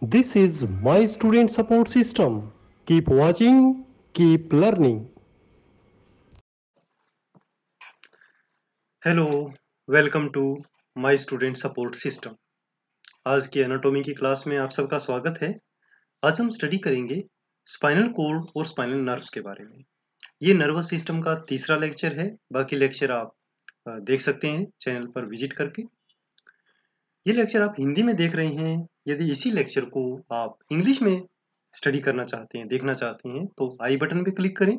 This is my student support system. Keep watching, keep learning. Hello, welcome to my student support system. आज की anatomy की class में आप सबका स्वागत है। आज हम स्टडी करेंगे स्पाइनल कॉर्ड और स्पाइनल नर्व्स के बारे में। ये नर्वस सिस्टम का तीसरा लेक्चर है। बाकी लेक्चर आप देख सकते हैं चैनल पर विजिट करके। ये लेक्चर आप हिंदी में देख रहे हैं। यदि इसी लेक्चर को आप इंग्लिश में स्टडी करना चाहते हैं, देखना चाहते हैं, तो आई बटन पे क्लिक करें।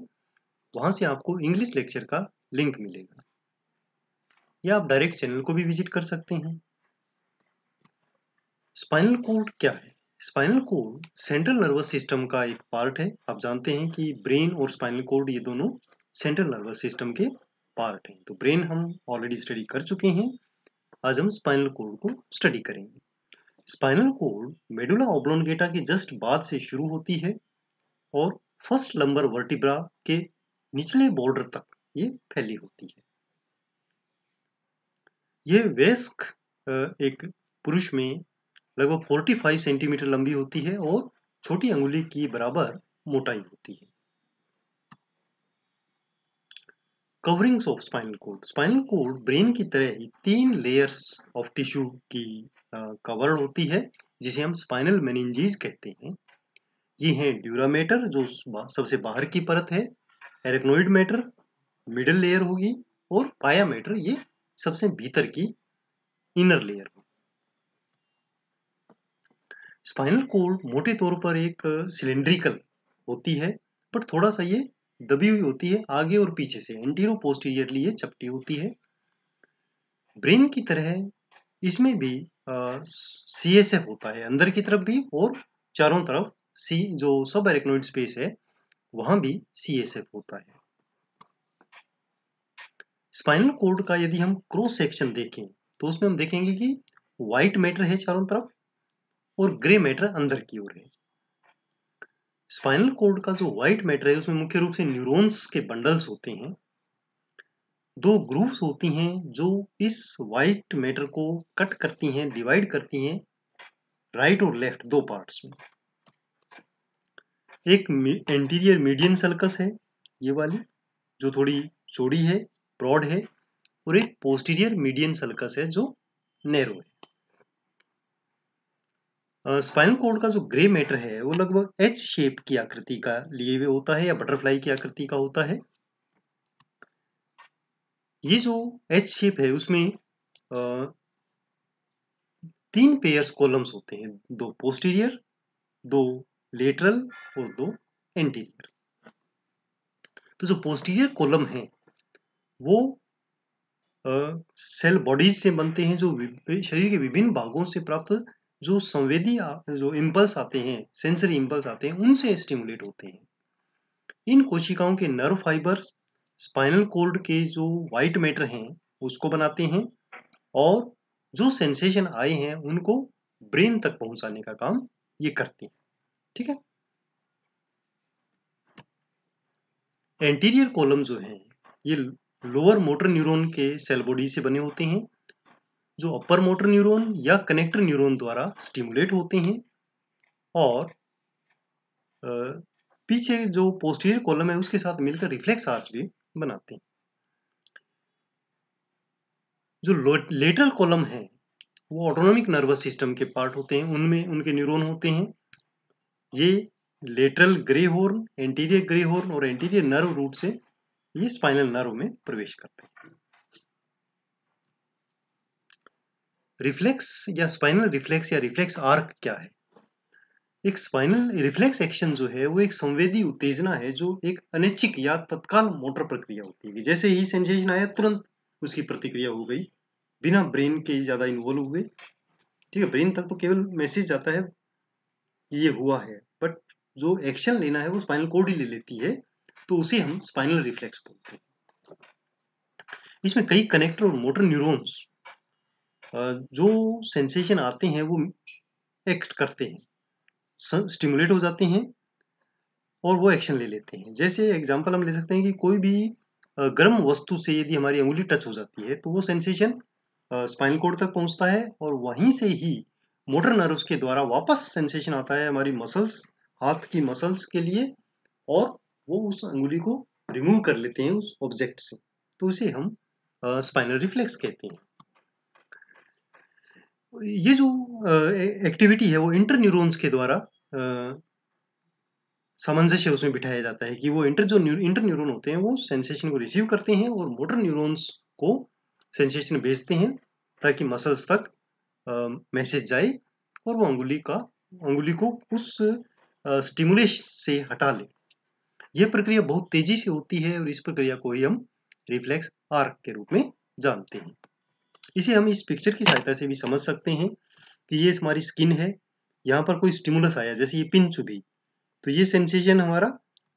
वहाँ से आपको इंग्लिश लेक्चर का लिंक मिलेगा, या आप डायरेक्ट चैनल को भी विजिट कर सकते हैं। स्पाइनल कॉर्ड क्या है? Spinal cord central nervous system का एक पार्ट है। आप जानते हैं कि ब्रेन और स्पाइनल कॉर्ड ये दोनों सेंट्रल नर्वस सिस्टम के पार्ट हैं। तो ब्रेन हम ऑलरेडी स्टडी कर चुके हैं। आज हम स्पाइनल कॉर्ड को स्टडी करेंगे। स्पाइनल कॉर्ड मेडुला ऑब्लोंगेटा के जस्ट बाद से शुरू होती है और फर्स्ट लंबर वर्टिब्रा के निचले बॉर्डर तक ये फैली होती है। ये वयस्क एक पुरुष में लगभग 45 सेंटीमीटर लंबी होती है और छोटी अंगुली की बराबर मोटाई होती है। Coverings of spinal cord. Spinal cord brain की तरह ही 3 लेयर्स ऑफ टिश्यू की कवर होती है, जिसे हम स्पाइनल मेनिंजेस कहते हैं। ये हैं ड्यूरामेटर, जो सबसे बाहर की परत है, एरेक्नोइड मैटर मिडिल लेयर होगी, और पाया मैटर ये सबसे भीतर की इनर लेयर होगी। स्पाइनल कॉर्ड मोटे तौर पर एक सिलेंड्रिकल होती है, पर थोड़ा सा ये दबी हुई होती है आगे और पीछे से, एंटीरो पोस्टीरियरली ये चपटी होती है। ब्रेन की तरह इसमें भी CSF होता है, अंदर की तरफ भी और चारों तरफ। जो सब एरेक्नोइड स्पेस है वहां भी CSF होता है। स्पाइनल कॉर्ड का यदि हम क्रॉस सेक्शन देखें तो उसमें हम देखेंगे कि व्हाइट मैटर है चारों तरफ और ग्रे मैटर अंदर की ओर है। स्पाइनल कॉर्ड का जो व्हाइट मैटर है उसमें मुख्य रूप से न्यूरॉन्स के बंडल्स होते हैं। 2 ग्रूव्स होती हैं जो इस व्हाइट मैटर को कट करती हैं, डिवाइड करती हैं राइट और लेफ्ट 2 पार्ट्स में। एक एंटीरियर मीडियन सल्कस है, ये वाली, जो थोड़ी चौड़ी है, ब्रॉड है, और एक पोस्टीरियर मीडियन सल्कस है जो नैरो है। स्पाइनल कॉर्ड का जो ग्रे मैटर है वो लगभग एच शेप की आकृति का लिए हुए होता है, या बटरफ्लाई की आकृति का होता है। ये जो एच शेप है उसमें 3 पेयर्स कॉलम्स होते हैं, 2 पोस्टीरियर, 2 लेटरल और 2 एंटीरियर। तो जो पोस्टीरियर कॉलम है वो सेल बॉडीज से बनते हैं, जो शरीर के विभिन्न भागों से प्राप्त जो संवेदी जो इम्पल्स आते हैं, सेंसरी इम्पल्स आते हैं, उनसे स्टिमुलेट होते हैं। इन कोशिकाओं के नर्व फाइबर्स स्पाइनल कॉर्ड के जो व्हाइट मैटर हैं उसको बनाते हैं, और जो सेंसेशन आए हैं उनको ब्रेन तक पहुंचाने का काम ये करते हैं। ठीक है। एंटीरियर कॉलम जो हैं ये लोअर मोटर न्यूरॉन के सेल बॉडी से बने होते हैं, जो अपर मोटर न्यूरॉन या कनेक्टर न्यूरॉन द्वारा स्टिमुलेट होते हैं, और पीछे जो पोस्टीरियर कॉलम है उसके साथ मिलकर रिफ्लेक्स आर्च भी बनाते हैं। जो लेटरल कॉलम है वो ऑटोनॉमिक नर्वस सिस्टम के पार्ट होते हैं, उनमें उनके न्यूरॉन होते हैं। ये lateral grey horn, anterior grey horn और एंटीरियर नर्व रूट से ये स्पाइनल नर्व में प्रवेश करते हैं। रिफ्लेक्स या स्पाइनल रिफ्लेक्स या रिफ्लेक्स आर्क क्या है? एक स्पाइनल रिफ्लेक्स एक्शन जो है वो एक संवेदी उत्तेजना है, जो एक अनैच्छिक या तत्काल मोटर प्रक्रिया होती है। जैसे ही सेंसेशन आया तुरंत उसकी प्रतिक्रिया हो गई, बिना ब्रेन के ज्यादा इन्वॉल्व हुए। ठीक है, ब्रेन तक तो केवल मैसेज जाता है ये हुआ है, बट जो एक्शन लेना है वो स्पाइनल कॉर्ड ही ले लेती है, तो उसे हम स्पाइनल रिफ्लेक्स बोलते हैं। इसमें कई कनेक्टर और मोटर न्यूरॉन्स जो सेंसेशन आते हैं वो एक्ट करते हैं, स्टिमुलेट हो जाते हैं और वो एक्शन ले लेते हैं। जैसे एग्जांपल हम ले सकते हैं कि कोई भी गर्म वस्तु से यदि हमारी अंगुली टच हो जाती है तो वो सेंसेशन स्पाइनल कॉर्ड तक पहुंचता है, और वहीं से ही मोटर नर्व्स के द्वारा वापस सेंसेशन आता है हमारी मसल्स, हाथ की मसल्स के लिए, और वो उस अंगुली को रिमूव कर लेते हैं उस ऑब्जेक्ट से, तो उसे हम स्पाइनल रिफ्लेक्स कहते हैं। ये जो एक्टिविटी है वो इंटर न्यूरॉन्स के द्वारा सामंजस्य उसमें बिठाया जाता है कि वो इंटर न्यूरॉन होते हैं वो सेंसेशन को रिसीव करते हैं और मोटर न्यूरॉन्स को सेंसेशन भेजते हैं ताकि मसल्स तक मैसेज जाए और वो अंगुली को उस स्टिमुलेश से हटा ले। ये प्रक्रिया बहुत तेजी से होती है और इस प्रक्रिया को ही हम रिफ्लेक्स आर्क के रूप में जानते हैं। इसे हम इस पिक्चर की सहायता से भी समझ सकते हैं कि ये हमारी स्किन है, यहाँ पर कोई स्टिमुलस आया जैसे ये पिन चुभी, तो ये सेंसेशन हमारा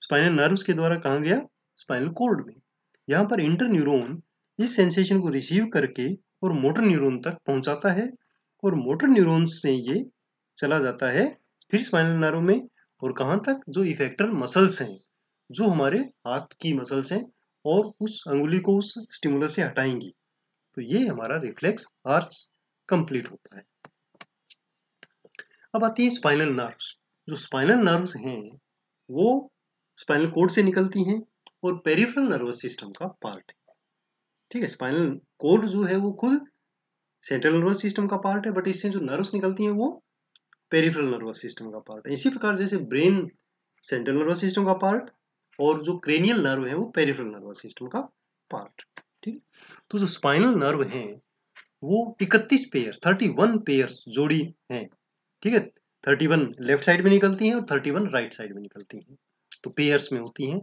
स्पाइनल नर्व्स के द्वारा कहाँ गया, स्पाइनल कॉर्ड में। यहाँ पर इंटर न्यूरॉन इस सेंसेशन को रिसीव करके और मोटर न्यूरॉन तक पहुंचाता है और मोटर न्यूरॉन से ये चला जाता है फिर स्पाइनल नर्व में, और कहाँ तक, जो इफेक्टर मसल्स हैं, जो हमारे हाथ की मसल्स हैं, और उस अंगुली को उस स्टिमुलस से हटाएंगी, तो ये हमारा रिफ्लेक्स आर्च कंप्लीट होता है। अब आती है स्पाइनल नर्व्स। जो स्पाइनल नर्व्स हैं वो स्पाइनल कोड से निकलती हैं और पेरिफेरल नर्वस सिस्टम का पार्ट है। ठीक है, स्पाइनल कोड जो है वो खुद सेंट्रल नर्वस सिस्टम का पार्ट है, बट इससे जो नर्व्स निकलती हैं वो पेरिफेरल नर्वस सिस्टम का पार्ट है। इसी प्रकार जैसे ब्रेन सेंट्रल नर्वस सिस्टम का पार्ट और जो क्रेनियल नर्व है वो पेरिफेरल नर्वस सिस्टम का पार्ट। ठीक है, तो जो स्पाइनल नर्व हैं वो 31 पेयर 31 पेयर्स जोड़ी हैं। ठीक है, 31 लेफ्ट साइड में निकलती हैं और 31 राइट साइड में निकलती हैं, तो पेयर्स में होती हैं।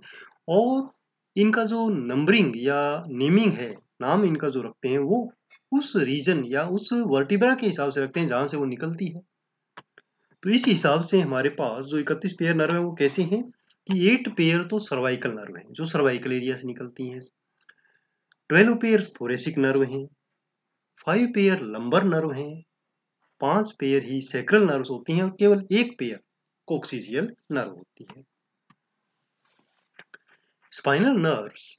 और इनका जो नंबरिंग या नेमिंग है, नाम इनका जो रखते हैं वो उस रीजन या उस वर्टिब्रा के हिसाब से रखते हैं जहां से वो निकलती है। तो इस हिसाब से हमारे पास जो 31 पेयर नर्व है वो कैसे हैं कि 8 पेयर तो सर्वाइकल नर्व हैं जो सर्वाइकल एरिया से निकलती हैं, 12 पेयर थोरेसिक नर्व हैं, 5 पेयर लंबर नर्व हैं, 5 पेयर ही सैक्रल नर्व्स होती हैं और केवल 1 पेयर कोक्सीजियल नर्व होती है। स्पाइनल नर्व्स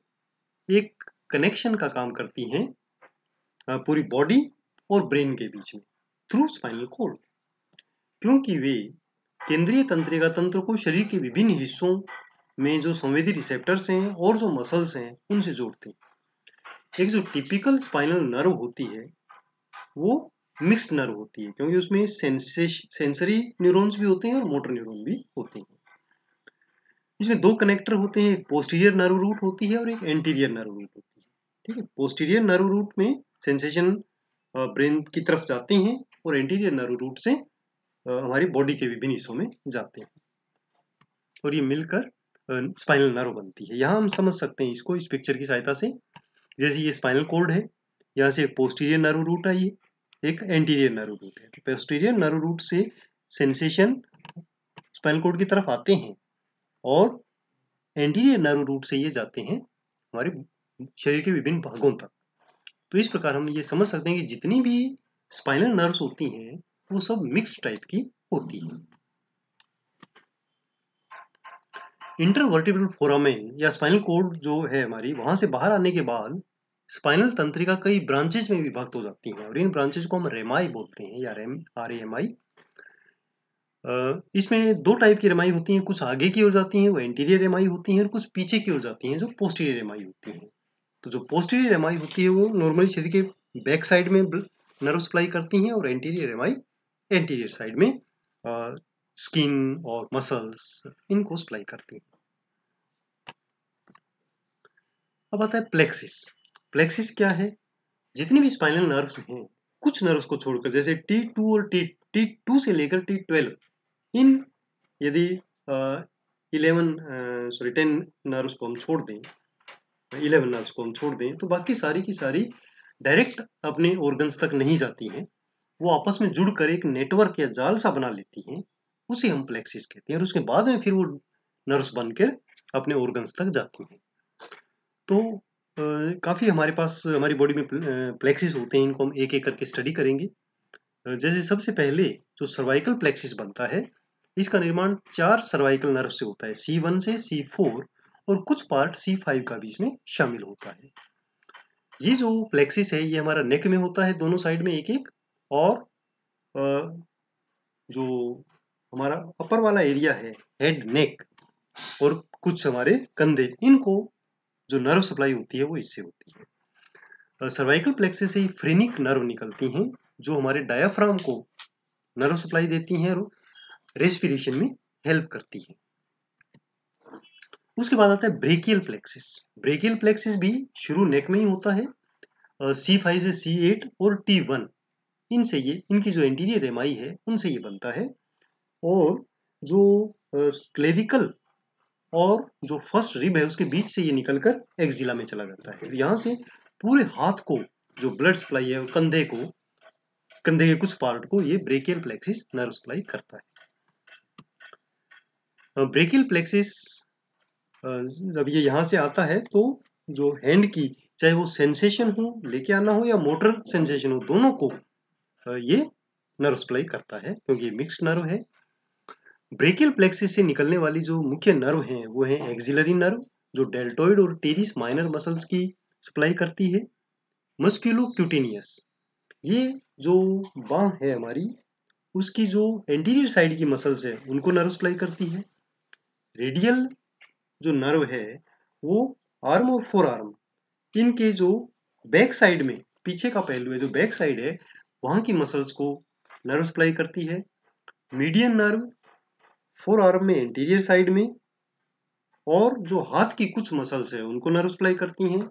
एक कनेक्शन का काम करती हैं पूरी बॉडी और ब्रेन के बीच में थ्रू स्पाइनल कॉर्ड, क्योंकि वे केंद्रीय तंत्रिका तंत्र को शरीर के विभिन्न हिस्सों में जो संवेदी रिसेप्टर्स हैं और जो मसल्स हैं उनसे जोड़ते हैं। एक जो टिपिकल स्पाइनल नर्व होती है वो मिक्स्ड नर्व होती है, क्योंकि उसमें सेंसरी न्यूरॉन्स भी होते हैं और मोटर न्यूरॉन भी होते हैं। इसमें दो कनेक्टर होते हैं, एक पोस्टीरियर नर्व रूट होती है और एक एंटीरियर नर्व रूट होती है। ठीक है, पोस्टीरियर नर्व रूट में सेंसेशन ब्रेन की तरफ जाते हैं और एंटीरियर नर्व रूट से हमारी बॉडी के विभिन्न हिस्सों में जाते हैं और ये मिलकर स्पाइनल नर्व बनती है। यहाँ हम समझ सकते हैं इसको इस पिक्चर की सहायता से, जैसे ये स्पाइनल कॉर्ड है, यहाँ से एक पोस्टीरियर नर्व रूट आई है, एक एंटीरियर नर्व रूट है। तो पोस्टीरियर नर्व रूट से सेंसेशन स्पाइनल कॉर्ड की तरफ आते हैं और एंटीरियर नर्व रूट से ये जाते हैं हमारे शरीर के विभिन्न भागों तक। तो इस प्रकार हम ये समझ सकते हैं कि जितनी भी स्पाइनल नर्व्स होती हैं वो सब मिक्स्ड टाइप की होती हैं। इंटरवर्टिब्रल फोरामेन या स्पाइनल कॉर्ड जो है हमारी, वहां से बाहर आने के बाद स्पाइनल तंत्रिका कई ब्रांचेज में विभक्त हो जाती हैं और इन ब्रांचेज को हम रेमाई बोलते हैं या RAMI। इसमें दो टाइप की रेमाई होती हैं, कुछ आगे की ओर जाती हैं वो एंटीरियर रेमाई होती हैं और कुछ पीछे की ओर जाती हैं जो पोस्टीरियर रेमाई होती हैं। तो जो पोस्टीरियर रेमाई होती है वो नॉर्मली शरीर के बैक साइड में नर्व सप्लाई करती हैं और एंटीरियर रेमाई एंटीरियर साइड में स्किन और मसल्स इनको सप्लाई करती हैं। अब आता है प्लेक्सिस। प्लेक्सिस क्या है? जितनी भी स्पाइनल नर्व्स हैं कुछ नर्व्स को छोड़कर, जैसे T2 और T2 से लेकर T12, इन यदि 10 नर्व्स को हम छोड़ दें, 11 नर्व्स को हम छोड़ दें, तो बाकी सारी की सारी डायरेक्ट अपने ऑर्गन्स तक नहीं जाती हैं, वो आपस में जुड़कर एक नेटवर्क या जाल सा बना लेती हैं, उसे हम प्लेक्सिस कहते हैं और उसके बाद में फिर वो नर्व्स बनकर अपने ऑर्गन्स तक जाती हैं। तो काफ़ी हमारे पास हमारी बॉडी में प्लेक्सिस होते हैं, इनको हम एक एक करके स्टडी करेंगे। जैसे सबसे पहले जो सर्वाइकल प्लेक्सिस बनता है, इसका निर्माण 4 सर्वाइकल नर्व से होता है, C1 से C4 और कुछ पार्ट C5 का भी इसमें शामिल होता है। ये जो प्लेक्सिस है ये हमारा नेक में होता है, दोनों साइड में एक एक, और जो हमारा अपर वाला एरिया है, हेड, नेक और कुछ हमारे कंधे, इनको जो नर्व सप्लाई होती है वो इससे होती है। सर्वाइकल प्लेक्सस से ही फ्रेनिक नर्व निकलती हैं जो हमारे डायाफ्राम को नर्व सप्लाई देती हैं और रेस्पिरेशन में हेल्प करती है। उसके बाद आता है ब्रेकियल प्लेक्सिस। ब्रेकियल प्लेक्सिस भी शुरू नेक में ही होता है। C5 से C8 और T1 इनसे ये, इनकी जो एंटीरियर एमाई है उनसे ये बनता है। और जो क्लेविकल और जो फर्स्ट रिब है उसके बीच से ये निकलकर एक्जिला में चला जाता है। यहाँ से पूरे हाथ को जो ब्लड सप्लाई है, कंधे को, कंधे के कुछ पार्ट को ये ब्रेकियल प्लेक्सिस नर्व सप्लाई करता है। ब्रेकियल प्लेक्सिस जब ये यहाँ से आता है तो जो हैंड की, चाहे वो सेंसेशन हो, लेके आना हो, या मोटर सेंसेशन हो, दोनों को ये नर्व सप्लाई करता है क्योंकि ये मिक्स नर्व है। ब्रेकियल प्लेक्सिस से निकलने वाली जो मुख्य नर्व हैं वो है एक्सिलरी नर्व, जो डेल्टोइड और टेरिस माइनर मसल्स की सप्लाई करती है। मस्क्यूलोक्यूटेनियस, ये जो बांह है हमारी, उसकी जो एंटीरियर साइड की मसल्स है उनको नर्व सप्लाई करती है। रेडियल जो नर्व है वो आर्म और फोर आर्म, इनके जो बैक साइड में, पीछे का पहलू है, जो बैक साइड है, वहां की मसल्स को नर्व सप्लाई करती है। मीडियन नर्व फोर आर्म में, एंटीरियर साइड में, और जो हाथ की कुछ मसल्स है उनको नर्व सप्लाई करती हैं।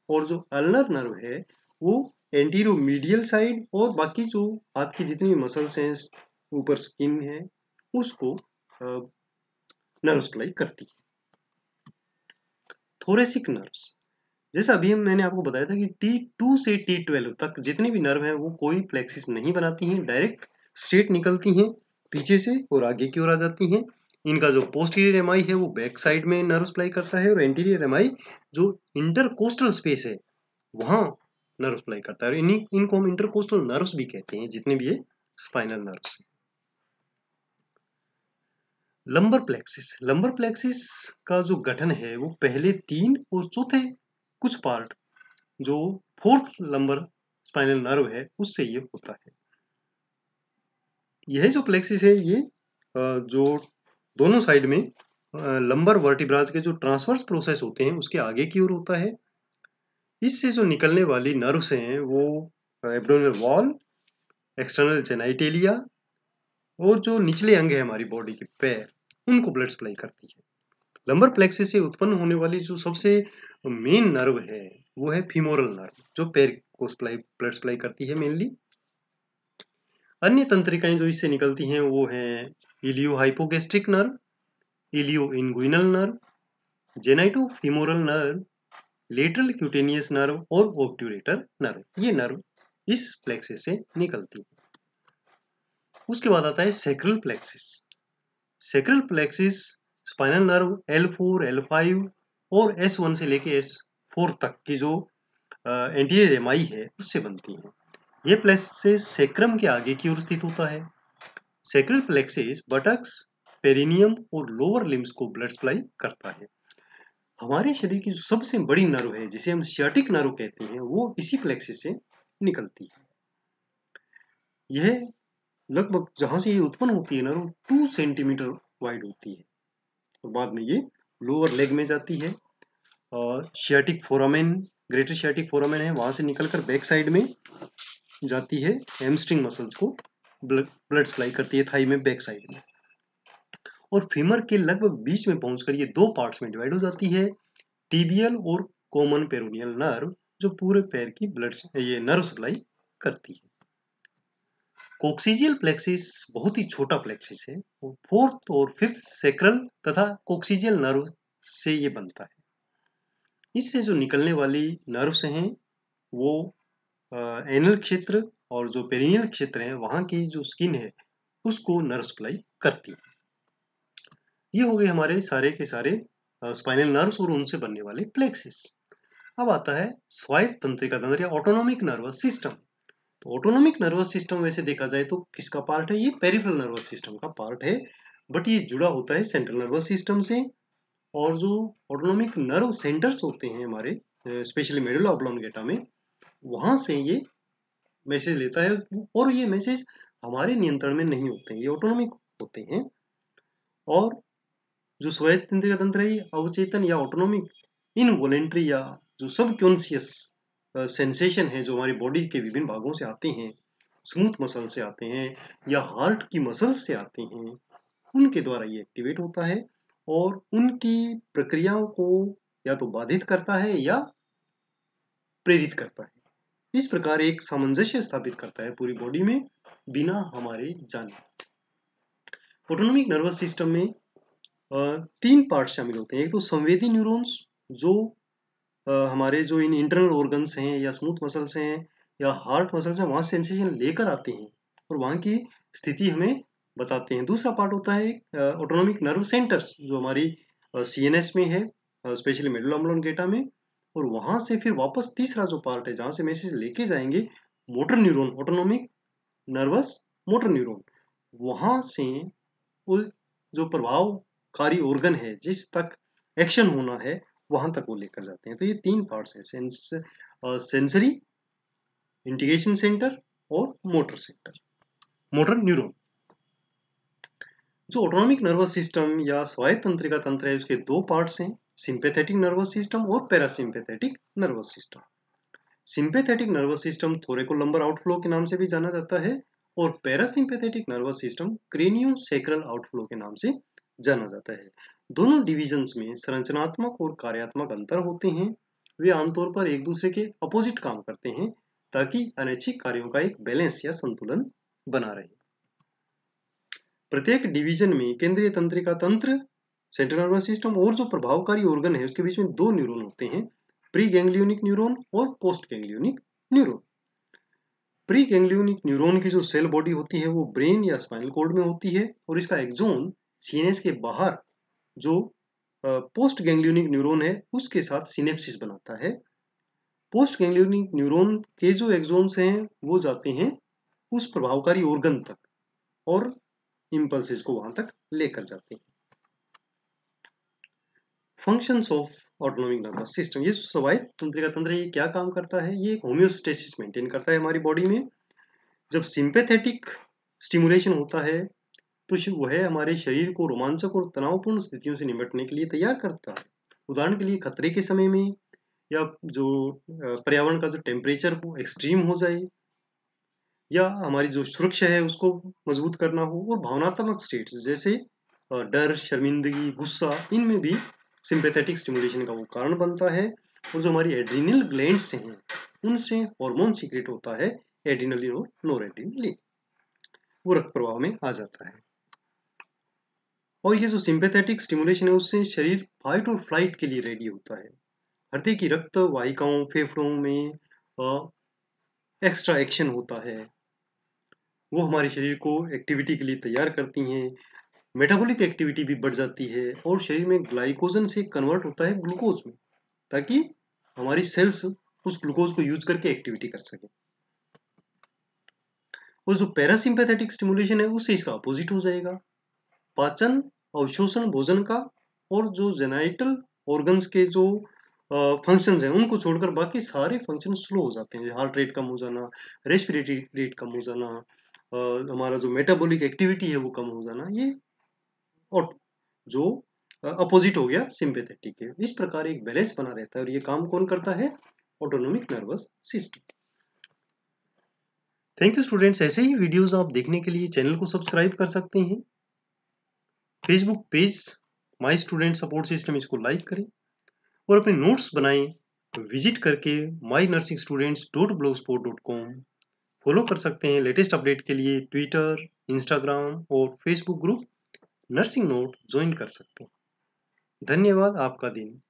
और जो अल्नर नर्व है वो एंटीरो मीडियल साइड और बाकी जो हाथ की जितनी भी मसल्स हैं, ऊपर स्किन है, उसको नर्व सप्लाई करती है। थोरेसिक नर्व्स, जैसा अभी मैंने आपको बताया था कि T2 से T12 तक जितनी भी नर्व हैं वो कोई प्लेक्सिस नहीं बनाती हैं, डायरेक्ट स्ट्रेट निकलती हैं पीछे से और आगे की ओर आ जाती हैं। इनका जो पोस्टीरियर एमआई है वो बैक साइड में नर्व सप्लाई करता है और एंटीरियर एमआई जो इंटरकोस्टल स्पेस है वहां नर्व सप्लाई करता है। और इनको हम इंटरकोस्टल नर्व्स भी कहते हैं, जितने भी ये spinal nerves. Lumbar plexus, lumbar plexus का जो गठन है वो पहले 3 और चौथे कुछ पार्ट जो फोर्थ लंबर स्पाइनल नर्व है उससे ये होता है। यह जो प्लेक्सिस है ये जो दोनों साइड में लंबर वर्टिब्राज के जो ट्रांसवर्स प्रोसेस होते हैं उसके आगे की ओर होता है। इससे जो निकलने वाली नर्व्स हैं वो एब्डोमिनल वॉल, एक्सटर्नल जेनाइटेलिया और जो निचले अंग है हमारी बॉडी के पैर, उनको ब्लड सप्लाई करती है। लंबर प्लेक्सिस से उत्पन्न होने वाली जो सबसे मेन नर्व है वो है फीमोरल नर्व, जो पैर को ब्लड सप्लाई करती है मेनली। अन्य तंत्रिकाएं जो इससे निकलती हैं वो हैं iliohypogastric nerve, ilioinguinal nerve, genitofemoral nerve, lateral cutaneous nerve और ऑब्ट्यूरेटर नर्व। ये नर्व इस प्लेक्सिस से निकलती है। उसके बाद आता है sacral plexus. Sacral plexus spinal nerve L4, L5 और S1 से लेके S4 तक की जो एंटीरियर एमाई है उससे बनती है। ये प्लेक्सिस सैक्रम के आगे की ओर स्थित होता है। सैक्रल प्लेक्सिस बटक्स, पेरिनियम और लोअर लिम्स को ब्लड सप्लाई करता है। हमारे शरीर की जो सबसे बड़ी नर्व है जिसे हम सियाटिक नर्व कहते हैं वो इसी प्लेक्सिस से निकलती है। यह लगभग जहां से ये उत्पन्न होती है नर्व 2 सेंटीमीटर वाइड होती है और बाद में ये लोअर लेग में जाती है। और sciatic foramen, greater sciatic foramen है, वहां से निकलकर बैक साइड में जाती है, हैमस्ट्रिंग मसल्स को ब्लड सप्लाई करती है थाई में, बैक साइड में। और फीमर के लगभग बीच में पहुंचकर ये दो पार्ट्स में डिवाइड हो जाती है, टीबियल और कॉमन पेरोनियल नर्व, जो पूरे पैर की ब्लड ये नर्व सप्लाई करती है। कोक्सीजियल प्लेक्सिस बहुत ही छोटा प्लेक्सिस है, वो फोर्थ और फिफ्थ सैक्रल तथा कोक्सीजियल नर्व से ये बनता है। इससे जो निकलने वाली नर्व्स हैं वो एनल क्षेत्र और जो पेरिनियल क्षेत्र है वहां की जो स्किन है उसको नर्व सप्लाई करती है। ये हो गए हमारे सारे के सारे स्पाइनल नर्व्स और उनसे बनने वाले प्लेक्सिस। अब आता है स्वायत्त तंत्रिका तंत्र या ऑटोनोमिक नर्वस सिस्टम। तो ऑटोनोमिक नर्वस सिस्टम वैसे देखा जाए तो किसका पार्ट है? ये पेरिफेरल नर्वस सिस्टम का पार्ट है, बट ये जुड़ा होता है सेंट्रल नर्वस सिस्टम से। और जो ऑटोनोमिक नर्व सेंटर्स होते हैं हमारे, स्पेशली मेडुला ऑब्लोंगेटा में, वहां से ये मैसेज लेता है और ये मैसेज हमारे नियंत्रण में नहीं होते हैं, ये ऑटोनॉमिक होते हैं। और जो स्वायत्त तंत्रिका तंत्र है, अवचेतन या ऑटोनॉमिक इनवॉलेंट्री या जो सबकॉन्शियस सेंसेशन है जो हमारी बॉडी के विभिन्न भागों से आते हैं, स्मूथ मसल से आते हैं या हार्ट की मसल्स से आते हैं, उनके द्वारा ये एक्टिवेट होता है और उनकी प्रक्रियाओं को या तो बाधित करता है या प्रेरित करता है। इस प्रकार एक सामंजस्य स्थापित करता है पूरी बॉडी में बिना हमारे जाने। ऑटोनॉमिक नर्वस सिस्टम में 3 पार्ट शामिल होते हैं। एक तो संवेदी न्यूरॉन्स जो हमारे जो इन इंटरनल ऑर्गन्स हैं या स्मूथ मसल्स हैं या हार्ट मसल्स हैं, वहाँ सेंसेशन लेकर आते हैं और वहाँ की स्थिति हमें बताते हैं। दूसरा पार्ट होता है ऑटोनॉमिक नर्व सेंटर्स जो हमारी सीएनएस में है, स्पेशली मेडुला ऑब्लोंगेटा में, और वहाँ से फिर वापस तीसरा जो पार्ट है जहाँ से मैसेज लेके जाएंगे motor neuron, autonomic nervous motor neuron, वहाँ से वो जो प्रभावकारी ऑर्गन है जिस तक एक्शन होना है वहां तक वो लेकर जाते हैं। तो ये 3 पार्ट्स हैं, सेंसरी, इंटीग्रेशन सेंटर और मोटर सेंटर, मोटर न्यूरॉन। जो ऑटोनॉमिक नर्वस सिस्टम या स्वायत्त तंत्रिका तंत्र है उसके 2 पार्ट्स हैं, सिंपैथेटिक नर्वस सिस्टम और parasympathetic nervous system. Sympathetic nervous system thoracolumbar outflow के नाम से भी जाना जाता है और parasympathetic nervous system craniosacral outflow के नाम से जाना जाता है। दोनों डिविजन्स में संरचनात्मक और कार्यात्मक अंतर होते हैं। वे आमतौर पर एक दूसरे के अपोजिट काम करते हैं ताकि अनैच्छिक कार्यों का एक बैलेंस या संतुलन बना रहे। प्रत्येक डिवीजन में केंद्रीय तंत्रिका तंत्र, सेंट्रल नर्वस सिस्टम और जो प्रभावकारी ऑर्गन है उसके बीच में 2 न्यूरॉन होते हैं, प्री गैंग्लियोनिक न्यूरॉन और post ganglionic neuron. Pre ganglionic neuron की जो सेल बॉडी होती है वो ब्रेन या स्पाइनल कॉर्ड में होती है और इसका एक्सोन सीएनएस के बाहर जो पोस्ट गैंग्लियोनिक न्यूरॉन है उसके साथ सिनेप्सिस बनाता है। पोस्ट गैंग्लियोनिक न्यूरॉन के जो एक्सोन्स हैं वो जाते हैं उस प्रभावकारी ऑर्गन तक और इंपल्सेस को वहां तक लेकर जाते हैं। Functions of autonomic nervous system, ये स्वायत्त तंत्रिका तंत्र ये क्या काम करता है, ये एक होम्योस्टेसिस मेंटेन करता है हमारी बॉडी में। जब सिंपैथेटिक स्टिमुलेशन होता है तो वह हमारे शरीर को रोमांचक और तनावपूर्ण स्थितियों से निपटने के लिए तैयार करता है। उदाहरण के लिए खतरे के समय में या जो पर्यावरण का जो टेम्परेचर वो एक्सट्रीम हो जाए या हमारी जो सुरक्षा है उसको मजबूत करना हो, और भावनात्मक स्टेट्स जैसे डर, शर्मिंदगी, गुस्सा, इनमें भी सिंपैथेटिक स्टिमुलेशन का वो कारण बनता है। और जो हमारी एड्रिनल ग्लैंड्स हैं उनसे हार्मोन सीक्रेट होता है, एड्रिनलिन और नॉरएड्रिनलिन, वो रक्त प्रवाह में आ जाता है। और ये जो सिंपैथेटिक स्टिमुलेशन है उससे शरीर फाइट और फ्लाइट के लिए रेडी होता है। हृदय की रक्त वाहिकाओं, फेफड़ों में एक्स्ट्रा एक्शन होता है, वो हमारे शरीर को एक्टिविटी के लिए तैयार करती हैं। मेटाबॉलिक एक्टिविटी भी बढ़ जाती है और शरीर में ग्लाइकोजन से कन्वर्ट होता है ग्लूकोज में ताकि हमारी सेल्स उस ग्लूकोज को यूज करके एक्टिविटी कर सके। और जो पैरासिम्पैथेटिक स्टिमुलेशन है उससे इसका अपोजिट हो जाएगा। पाचन, अवशोषण भोजन का और जो जेनाइटल ऑर्गन्स के जो फंक्शंस हैं उनको छोड़कर बाकी सारे फंक्शन स्लो हो जाते हैं। हार्ट रेट कम हो जाना, रेस्पिरेटरी रेट कम हो जाना, हमारा जो मेटाबॉलिक एक्टिविटी है वो कम हो जाना, ये और जो अपोजिट हो गया सिंपैथेटिक है। इस प्रकार एक बैलेंस बना रहता है और ये काम कौन करता है, autonomic nervous system. Thank you students, ऐसे ही वीडियोस आप देखने के लिए चैनल को सब्सक्राइब कर सकते हैं। Facebook page my student support system, इसको लाइक करें और अपने नोट्स बनाएं। विजिट करके mynursingsstudents.blogspot.com फॉलो कर सकते हैं। लेटेस्ट अपडेट के लिए ट्विटर, इंस्टाग्राम और Facebook group nursing note join कर सकते हैं। धन्यवाद, आपका दिन